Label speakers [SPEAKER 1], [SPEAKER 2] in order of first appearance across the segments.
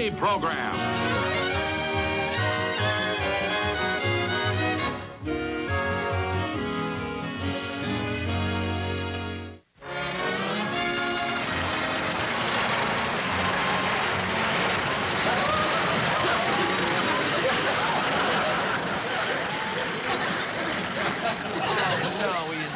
[SPEAKER 1] Benny program.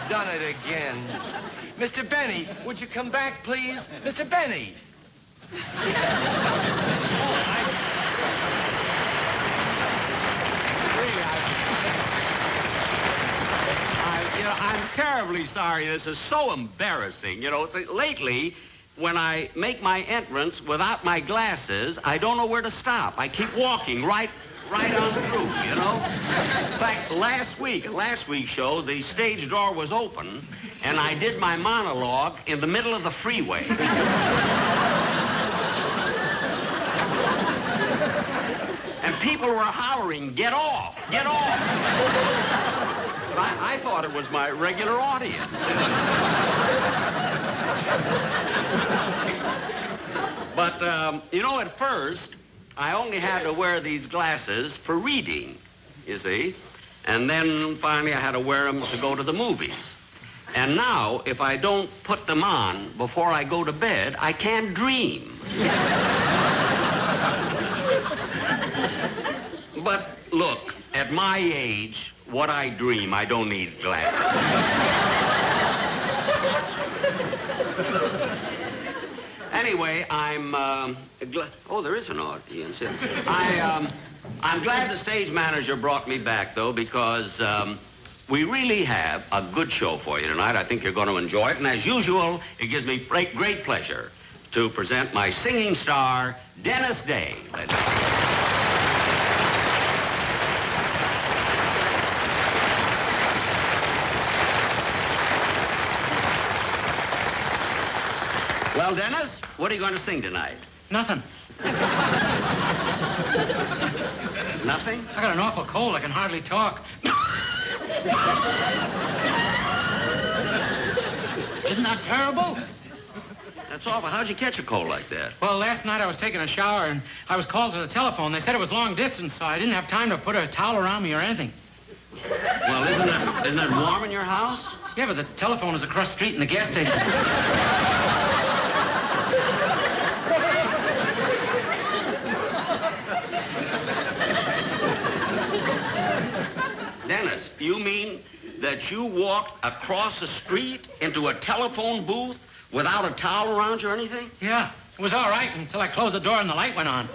[SPEAKER 2] Done it again. Mr. Benny, would you come back, please? Mr. Benny!
[SPEAKER 3] I'm terribly sorry. This is so embarrassing. You know, lately, when I make my entrance without my glasses, I don't know where to stop. I keep walking right on through, you know? In fact, last week's show, the stage door was open, and I did my monologue in the middle of the freeway. And people were hollering, "Get off, get off." But I thought it was my regular audience. But, you know, at first, I only had to wear these glasses for reading, you see. And then finally I had to wear them to go to the movies. And now, if I don't put them on before I go to bed, I can't dream. But look, at my age, what I dream, I don't need glasses. Anyway, oh, there is an audience here. I'm glad the stage manager brought me back, though, because we really have a good show for you tonight. I think you're going to enjoy it. And as usual, it gives me great pleasure to present my singing star, Dennis Day. Well, Dennis, what are you going to sing tonight?
[SPEAKER 4] Nothing.
[SPEAKER 3] Nothing?
[SPEAKER 4] I got an awful cold. I can hardly talk. Isn't that terrible?
[SPEAKER 3] That's awful. How'd you catch a cold like that?
[SPEAKER 4] Well, last night I was taking a shower and I was called to the telephone. They said it was long distance, so I didn't have time to put a towel around me or anything.
[SPEAKER 3] Well, isn't that warm in your house?
[SPEAKER 4] Yeah, but the telephone is across the street in the gas station.
[SPEAKER 3] Dennis, you mean that you walked across the street into a telephone booth without a towel around you or anything?
[SPEAKER 4] Yeah, it was all right until I closed the door and the light went on.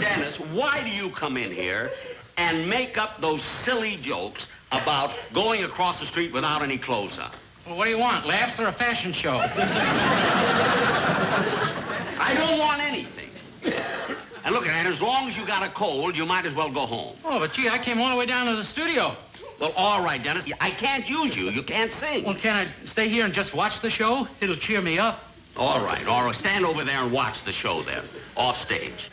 [SPEAKER 3] Dennis, why do you come in here and make up those silly jokes about going across the street without any clothes on?
[SPEAKER 4] Well, what do you want, laughs or a fashion show?
[SPEAKER 3] I don't want anything. And look, and as long as you got a cold, you might as well go home.
[SPEAKER 4] Oh, but gee, I came all the way down to the studio.
[SPEAKER 3] Well, all right, Dennis. I can't use you. You can't sing.
[SPEAKER 4] Well, can I stay here and just watch the show? It'll cheer me up.
[SPEAKER 3] All right. Stand over there and watch the show then, off stage.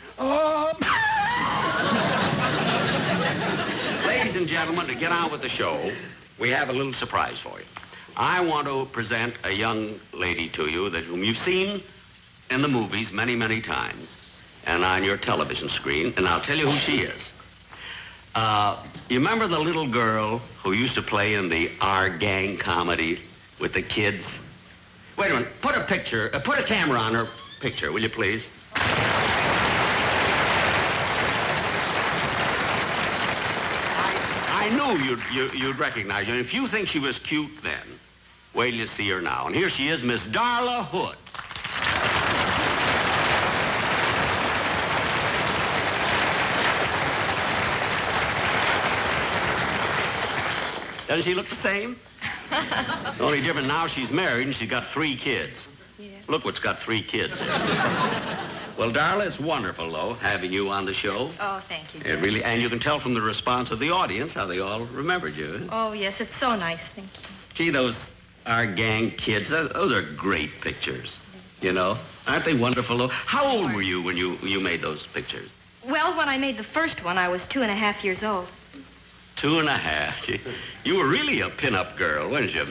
[SPEAKER 3] Ladies and gentlemen, to get on with the show, we have a little surprise for you. I want to present a young lady to you whom you've seen in the movies many, many times and on your television screen, and I'll tell you who she is. You remember the little girl who used to play in the Our Gang comedy with the kids? Wait a minute. Put a camera on her picture, will you please? I knew you'd recognize her. If you think she was cute then, wait till you see her now. And here she is, Miss Darla Hood. Doesn't she look the same? The only difference now, she's married and she's got 3 kids.
[SPEAKER 5] Yeah.
[SPEAKER 3] Look what's got 3 kids. Well, Darla, it's wonderful, though, having you on the show.
[SPEAKER 5] Oh, thank you,
[SPEAKER 3] It
[SPEAKER 5] Jim.
[SPEAKER 3] really, and you can tell from the response of the audience how they all remembered you.
[SPEAKER 5] Oh, yes, it's so nice. Thank you.
[SPEAKER 3] Gee, those Our Gang kids, those are great pictures, you know? Aren't they wonderful, though? How old were you when you made those pictures?
[SPEAKER 5] Well, when I made the first one, I was 2.5 years old.
[SPEAKER 3] 2.5. Gee, you were really a pin-up girl, weren't you?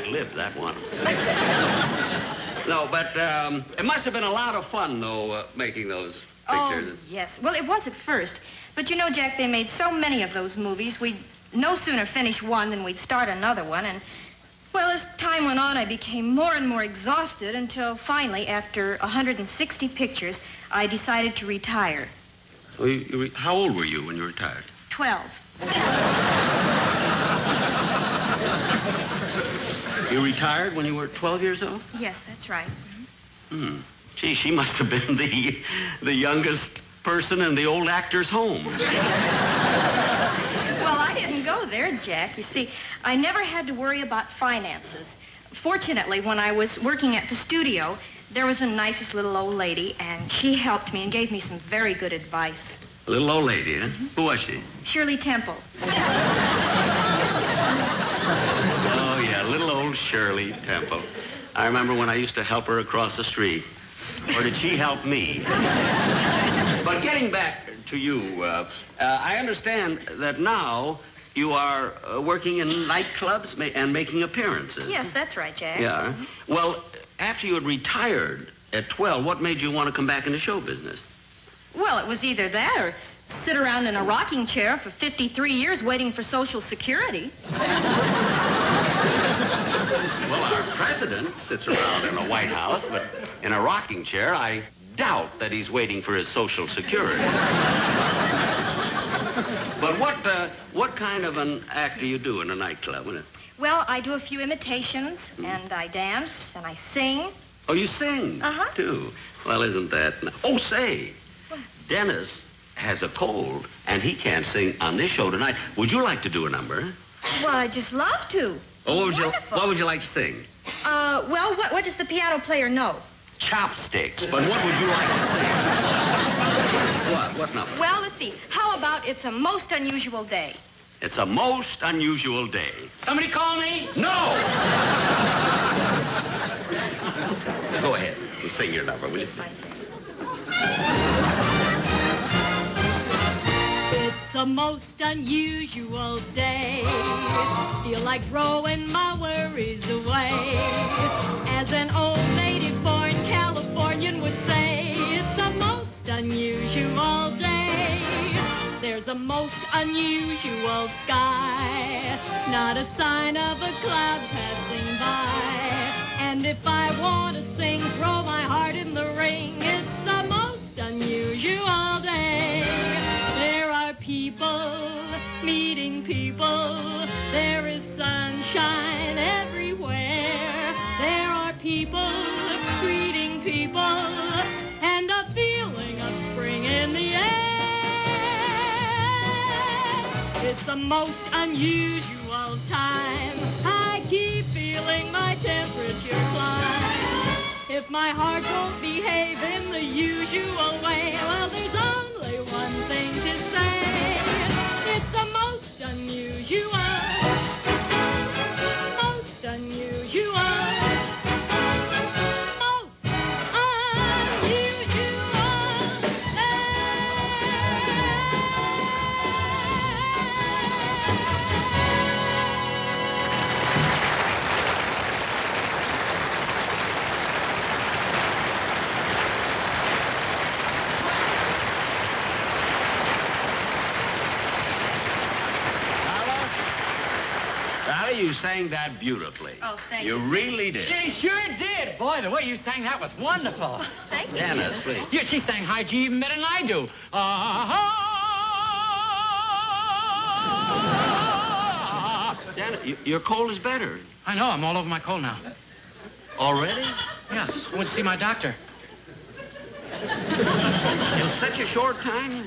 [SPEAKER 3] lived that one. No, but it must have been a lot of fun, though, making those pictures.
[SPEAKER 5] Oh, yes. Well, it was at first. But you know, Jack, they made so many of those movies, we'd no sooner finish one than we'd start another one. And, well, as time went on, I became more and more exhausted until finally, after 160 pictures, I decided to retire.
[SPEAKER 3] Well, how old were you when you retired?
[SPEAKER 5] 12.
[SPEAKER 3] You retired when you were 12 years old?
[SPEAKER 5] Yes, that's right.
[SPEAKER 3] Gee, she must have been the youngest person in the old actor's home.
[SPEAKER 5] Well, I didn't go there, Jack. You see, I never had to worry about finances. Fortunately, when I was working at the studio, there was the nicest little old lady, and she helped me and gave me some very good advice.
[SPEAKER 3] A little old lady, huh? Who was she?
[SPEAKER 5] Shirley Temple.
[SPEAKER 3] Oh, yeah, little old Shirley Temple. I remember when I used to help her across the street. Or did she help me? But getting back to you, I understand that now you are working in nightclubs and making appearances.
[SPEAKER 5] Yes, that's right, Jack.
[SPEAKER 3] Yeah. Well, after you had retired at 12, what made you want to come back into show business?
[SPEAKER 5] Well, it was either that or sit around in a rocking chair for 53 years waiting for Social Security.
[SPEAKER 3] Well, our president sits around in a White House, but in a rocking chair, I doubt that he's waiting for his Social Security. But what kind of an act do you do in a nightclub?
[SPEAKER 5] Well, I do a few imitations, and I dance, and I sing.
[SPEAKER 3] Oh, you sing, too? Well, isn't that... Oh, say, Dennis has a cold, and he can't sing on this show tonight. Would you like to do a number?
[SPEAKER 5] Well, I'd just love to.
[SPEAKER 3] Oh,
[SPEAKER 5] Wonderful.
[SPEAKER 3] what would you like to sing?
[SPEAKER 5] Well, what does the piano player know?
[SPEAKER 3] Chopsticks. But what would you like to sing? What number?
[SPEAKER 5] Well, let's see. How about It's a Most Unusual Day?
[SPEAKER 3] It's a most unusual day.
[SPEAKER 4] Somebody call me?
[SPEAKER 3] No! Go ahead and sing your number, will you?
[SPEAKER 1] It's a most unusual day. Feel like throwing my worries away. As an old native born Californian would say, it's a most unusual day. There's a most unusual sky, not a sign of a cloud passing by. And if I want to sing, throw my heart in the ring. It's a most unusual day. There are people meeting people. There is sunshine everywhere. There are people greeting people, and a feeling of spring in the air. It's a most unusual time. I keep feeling my temperature climb. If my heart won't behave in the usual way, well, there's only one thing to say. It's a most unusual, most unusual, most unusual
[SPEAKER 3] You sang that beautifully.
[SPEAKER 5] Oh, thank
[SPEAKER 3] you. You really did.
[SPEAKER 4] She sure did. Boy, the way you sang that was wonderful.
[SPEAKER 5] Thank you.
[SPEAKER 3] Dennis, please.
[SPEAKER 4] Yeah, she sang high G even better than I do.
[SPEAKER 3] Dennis, your cold is better.
[SPEAKER 4] I know, I'm all over my cold now.
[SPEAKER 3] Already?
[SPEAKER 4] Yeah, I went to see my doctor.
[SPEAKER 3] In such a short time?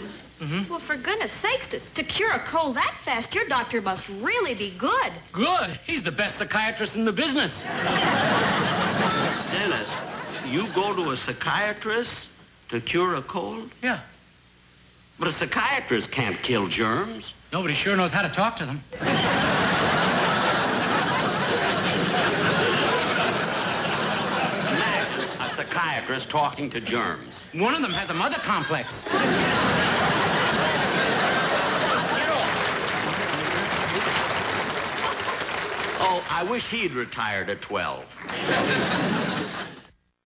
[SPEAKER 5] Well, for goodness sakes, to cure a cold that fast, your doctor must really be good.
[SPEAKER 4] Good. He's the best psychiatrist in the business.
[SPEAKER 3] Dennis, you go to a psychiatrist to cure a cold?
[SPEAKER 4] Yeah.
[SPEAKER 3] But a psychiatrist can't kill germs.
[SPEAKER 4] Nobody sure knows how to talk to them.
[SPEAKER 3] Imagine a psychiatrist talking to germs.
[SPEAKER 4] One of them has a mother complex.
[SPEAKER 3] Oh, I wish he'd retired at 12.